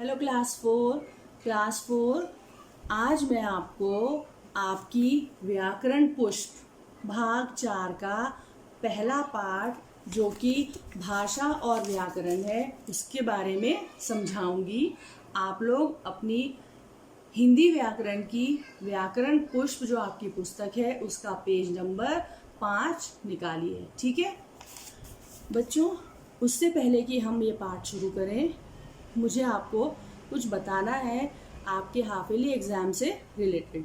Hello class 4 आज मैं आपको आपकी व्याकरण पुष्प भाग 4 का पहला पाठ जो कि भाषा और व्याकरण है उसके बारे में समझाऊंगी। आप लोग अपनी हिंदी व्याकरण की व्याकरण पुष्प जो आपकी पुस्तक है उसका पेज नंबर 5 निकालिए। ठीक है बच्चों, उससे पहले कि हम ये पाठ शुरू करें मुझे आपको कुछ बताना है आपके हाफ ईयरली एग्ज़ाम से रिलेटेड।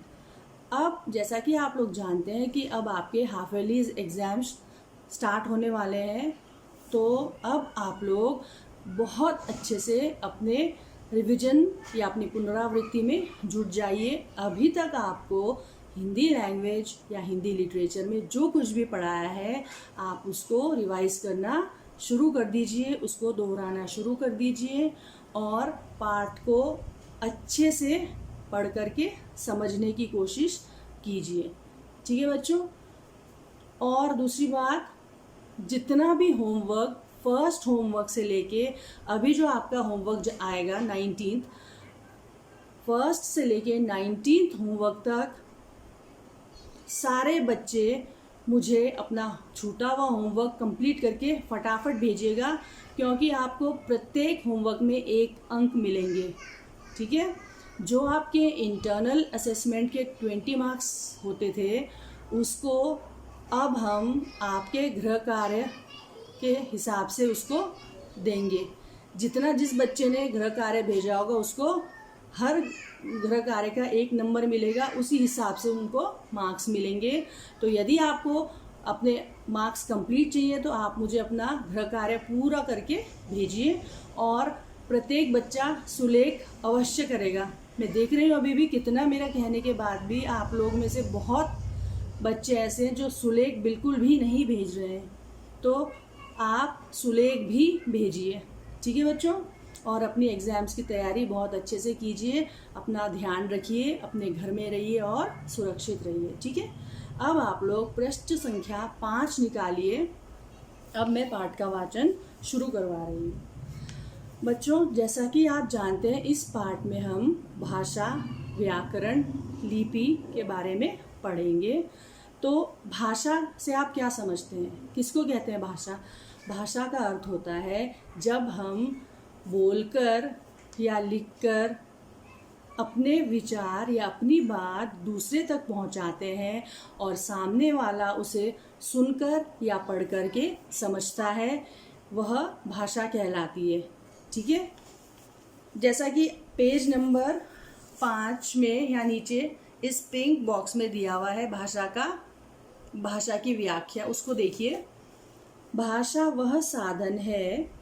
अब जैसा कि आप लोग जानते हैं कि अब आपके हाफ ईयरली एग्ज़ाम्स स्टार्ट होने वाले हैं, तो अब आप लोग बहुत अच्छे से अपने रिवीजन या अपनी पुनरावृत्ति में जुट जाइए। अभी तक आपको हिंदी लैंग्वेज या हिंदी लिटरेचर में जो कुछ भी पढ़ाया है आप उसको रिवाइज करना शुरू कर दीजिए, उसको दोहराना शुरू कर दीजिए और पाठ को अच्छे से पढ़ करके समझने की कोशिश कीजिए। ठीक है बच्चों। और दूसरी बात, जितना भी होमवर्क फर्स्ट होमवर्क से लेके अभी जो आपका होमवर्क आएगा 19th, फर्स्ट से लेके 19th होमवर्क तक सारे बच्चे मुझे अपना छूटा हुआ होमवर्क कंप्लीट करके फटाफट भेजिएगा, क्योंकि आपको प्रत्येक होमवर्क में 1 अंक मिलेंगे। ठीक है, जो आपके इंटरनल असेसमेंट के 20 मार्क्स होते थे उसको अब हम आपके गृह कार्य के हिसाब से उसको देंगे। जिस बच्चे ने गृह कार्य भेजा होगा उसको हर गृह कार्य का 1 नंबर मिलेगा, उसी हिसाब से उनको मार्क्स मिलेंगे। तो यदि आपको अपने मार्क्स कंप्लीट चाहिए तो आप मुझे अपना गृह कार्य पूरा करके भेजिए और प्रत्येक बच्चा सुलेख अवश्य करेगा। मैं देख रही हूँ अभी भी कितना मेरा कहने के बाद भी आप लोग में से बहुत बच्चे ऐसे हैं जो सुलेख बिल्कुल भी नहीं भेज रहे हैं, तो आप सुलेख भी भेजिए। ठीक है बच्चों, और अपनी एग्ज़ाम्स की तैयारी बहुत अच्छे से कीजिए, अपना ध्यान रखिए, अपने घर में रहिए और सुरक्षित रहिए। ठीक है, अब आप लोग पृष्ठ संख्या 5 निकालिए। अब मैं पाठ का वाचन शुरू करवा रही हूँ। बच्चों, जैसा कि आप जानते हैं इस पाठ में हम भाषा, व्याकरण, लिपि के बारे में पढ़ेंगे। तो भाषा से आप क्या समझते हैं, किसको कहते हैं भाषा? भाषा का अर्थ होता है जब हम बोलकर या लिखकर अपने विचार या अपनी बात दूसरे तक पहुंचाते हैं और सामने वाला उसे सुनकर या पढ़ कर के समझता है, वह भाषा कहलाती है। ठीक है, जैसा कि पेज नंबर 5 में या नीचे इस पिंक बॉक्स में दिया हुआ है भाषा की व्याख्या, उसको देखिए। भाषा वह साधन है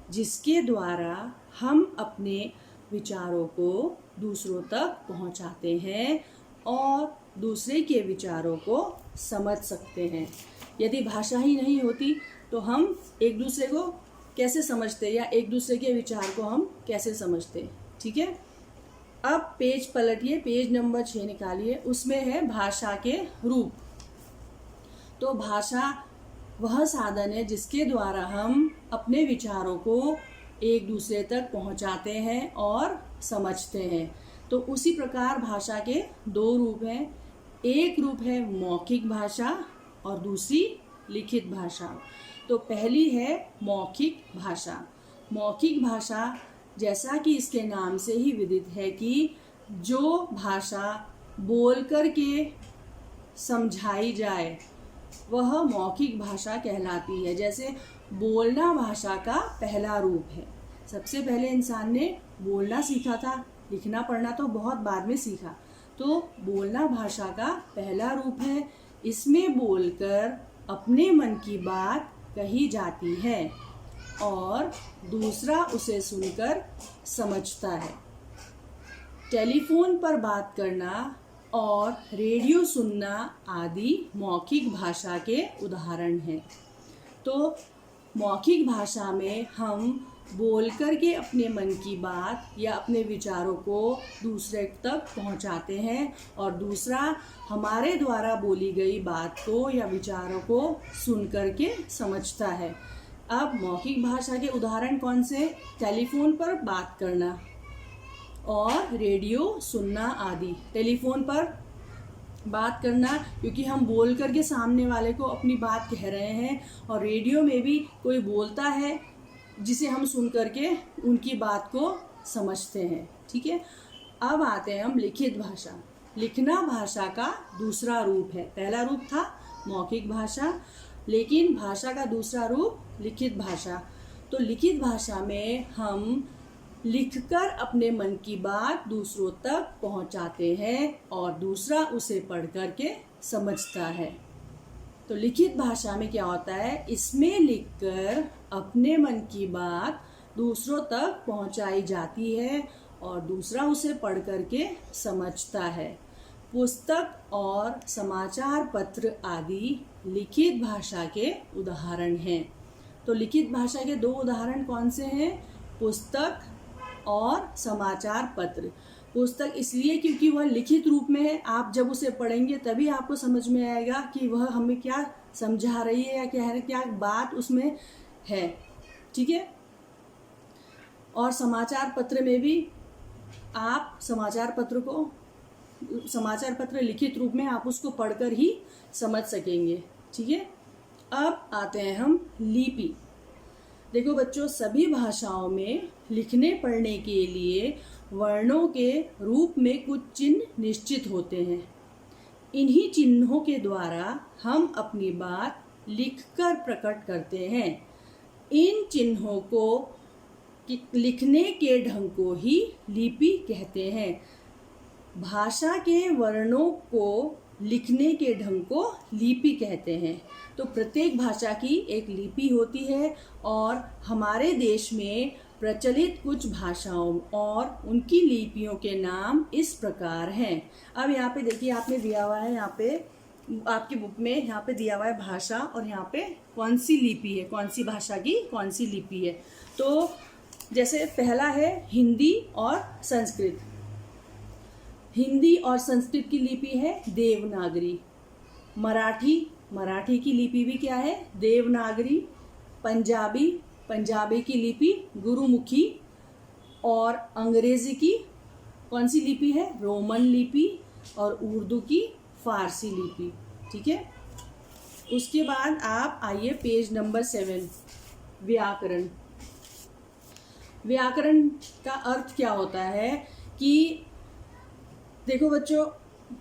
जिसके द्वारा हम अपने विचारों को दूसरों तक पहुंचाते हैं और दूसरे के विचारों को समझ सकते हैं। यदि भाषा ही नहीं होती तो हम एक दूसरे को कैसे समझते या एक दूसरे के विचार को हम कैसे समझते। ठीक है, अब पेज पलटिए, पेज नंबर 6 निकालिए, उसमें है भाषा के रूप। तो भाषा वह साधन है जिसके द्वारा हम अपने विचारों को एक दूसरे तक पहुंचाते हैं और समझते हैं। तो उसी प्रकार भाषा के 2 रूप हैं। एक रूप है मौखिक भाषा और दूसरी लिखित भाषा। तो पहली है मौखिक भाषा। मौखिक भाषा जैसा कि इसके नाम से ही विदित है कि जो भाषा बोल कर के समझाई जाए वह मौखिक भाषा कहलाती है। जैसे बोलना भाषा का पहला रूप है। सबसे पहले इंसान ने बोलना सीखा था, लिखना पढ़ना तो बहुत बाद में सीखा। तो बोलना भाषा का पहला रूप है। इसमें बोलकर अपने मन की बात कही जाती है और दूसरा उसे सुनकर समझता है। टेलीफोन पर बात करना और रेडियो सुनना आदि मौखिक भाषा के उदाहरण हैं। तो मौखिक भाषा में हम बोल कर के अपने मन की बात या अपने विचारों को दूसरे तक पहुंचाते हैं और दूसरा हमारे द्वारा बोली गई बात को या विचारों को सुन कर के समझता है। अब मौखिक भाषा के उदाहरण कौन से? टेलीफोन पर बात करना, और रेडियो सुनना आदि। टेलीफोन पर बात करना, क्योंकि हम बोल करके सामने वाले को अपनी बात कह रहे हैं, और रेडियो में भी कोई बोलता है जिसे हम सुन करके उनकी बात को समझते हैं। ठीक है, अब आते हैं हम लिखित भाषा। लिखना भाषा का दूसरा रूप है। पहला रूप था मौखिक भाषा, लेकिन भाषा का दूसरा रूप लिखित भाषा। तो लिखित भाषा में हम लिखकर अपने मन की बात दूसरों तक पहुंचाते हैं और दूसरा उसे पढ़ कर के समझता है। तो लिखित भाषा में क्या होता है, इसमें लिखकर अपने मन की बात दूसरों तक पहुंचाई जाती है और दूसरा उसे पढ़ कर के समझता है। पुस्तक और समाचार पत्र आदि लिखित भाषा के उदाहरण हैं। तो लिखित भाषा के दो उदाहरण कौन से हैं? पुस्तक और समाचार पत्र। पुस्तक इसलिए क्योंकि वह लिखित रूप में है, आप जब उसे पढ़ेंगे तभी आपको समझ में आएगा कि वह हमें क्या समझा रही है या क्या बात उसमें है। ठीक है, और समाचार पत्र में भी आप समाचार पत्र लिखित रूप में आप उसको पढ़कर ही समझ सकेंगे। ठीक है, अब आते हैं हम लिपि। देखो बच्चों, सभी भाषाओं में लिखने पढ़ने के लिए वर्णों के रूप में कुछ चिन्ह निश्चित होते हैं। इन्हीं चिन्हों के द्वारा हम अपनी बात लिखकर प्रकट करते हैं। इन चिन्हों को लिखने के ढंग को ही लिपि कहते हैं। भाषा के वर्णों को लिखने के ढंग को लिपि कहते हैं। तो प्रत्येक भाषा की एक लिपि होती है, और हमारे देश में प्रचलित कुछ भाषाओं और उनकी लिपियों के नाम इस प्रकार हैं। अब यहाँ पे देखिए, आपने दिया हुआ है, यहाँ पे आपकी बुक में यहाँ पे दिया हुआ है भाषा, और यहाँ पे कौन सी लिपि है, कौन सी भाषा की कौन सी लिपि है। तो जैसे पहला है हिंदी और संस्कृत। हिंदी और संस्कृत की लिपि है देवनागरी। मराठी की लिपि भी क्या है? देवनागरी। पंजाबी की लिपि गुरुमुखी। और अंग्रेजी की कौन सी लिपि है? रोमन लिपि। और उर्दू की फारसी लिपि। ठीक है, उसके बाद आप आइए पेज नंबर 7, व्याकरण। व्याकरण का अर्थ क्या होता है कि देखो बच्चों,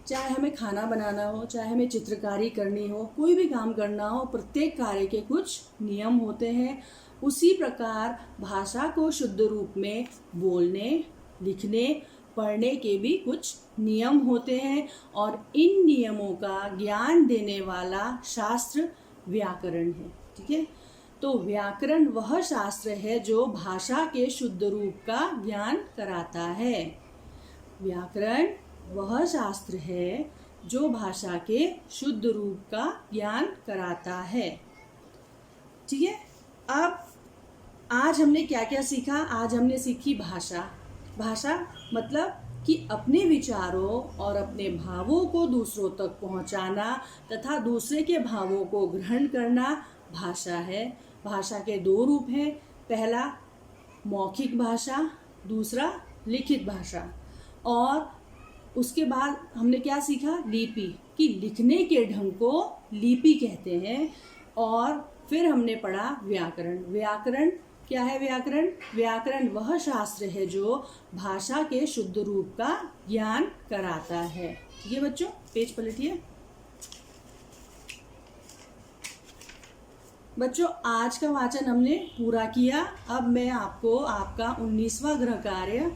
चाहे हमें खाना बनाना हो, चाहे हमें चित्रकारी करनी हो, कोई भी काम करना हो, प्रत्येक कार्य के कुछ नियम होते हैं। उसी प्रकार भाषा को शुद्ध रूप में बोलने, लिखने, पढ़ने के भी कुछ नियम होते हैं, और इन नियमों का ज्ञान देने वाला शास्त्र व्याकरण है। ठीक है, तो व्याकरण वह शास्त्र है जो भाषा के शुद्ध रूप का ज्ञान कराता है। व्याकरण वह शास्त्र है जो भाषा के शुद्ध रूप का ज्ञान कराता है। ठीक है, अब आज हमने क्या क्या सीखा? आज हमने सीखी भाषा। भाषा मतलब कि अपने विचारों और अपने भावों को दूसरों तक पहुंचाना तथा दूसरे के भावों को ग्रहण करना भाषा है। भाषा के दो रूप हैं, पहला मौखिक भाषा, दूसरा लिखित भाषा। और उसके बाद हमने क्या सीखा? लिपि, कि लिखने के ढंग को लिपि कहते हैं। और फिर हमने पढ़ा व्याकरण। व्याकरण क्या है? व्याकरण वह शास्त्र है जो भाषा के शुद्ध रूप का ज्ञान कराता है। ठीक है बच्चों, पेज पलटिए। बच्चों, आज का वाचन हमने पूरा किया। अब मैं आपको आपका 19वां गृह कार्य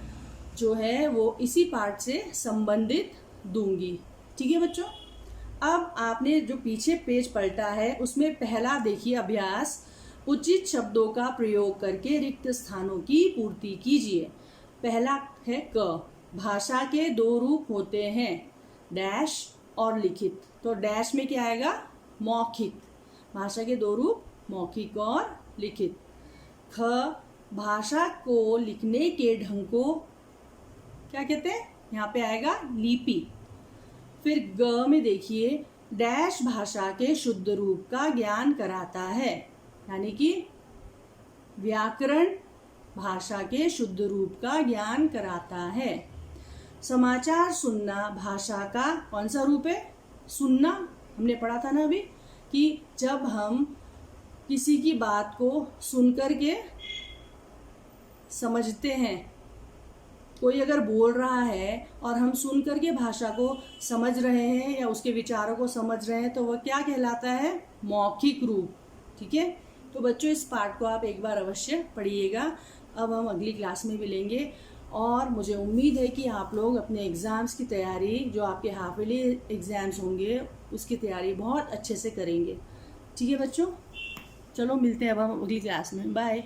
जो है वो इसी पार्ट से संबंधित दूंगी। ठीक है बच्चों, अब आपने जो पीछे पेज पलटा है उसमें पहला देखिए अभ्यास, उचित शब्दों का प्रयोग करके रिक्त स्थानों की पूर्ति कीजिए। पहला है क। भाषा के दो रूप होते हैं, डैश और लिखित। तो डैश में क्या आएगा? मौखिक। भाषा के दो रूप मौखिक और लिखित। ख। भाषा को लिखने के ढंग को क्या कहते हैं? यहाँ पे आएगा लिपि। फिर ग में देखिए, डैश भाषा के शुद्ध रूप का ज्ञान कराता है, यानी कि व्याकरण भाषा के शुद्ध रूप का ज्ञान कराता है। समाचार सुनना भाषा का कौन सा रूप है? सुनना। हमने पढ़ा था ना अभी कि जब हम किसी की बात को सुन कर के समझते हैं, कोई अगर बोल रहा है और हम सुन कर के भाषा को समझ रहे हैं या उसके विचारों को समझ रहे हैं, तो वह क्या कहलाता है? मौखिक रूप। ठीक है, तो बच्चों इस पार्ट को आप एक बार अवश्य पढ़िएगा। अब हम अगली क्लास में मिलेंगे और मुझे उम्मीद है कि आप लोग अपने एग्ज़ाम्स की तैयारी, जो आपके हाफ ईयरली एग्ज़ाम्स होंगे, उसकी तैयारी बहुत अच्छे से करेंगे। ठीक है बच्चों, चलो मिलते हैं अब हम अगली क्लास में। बाय।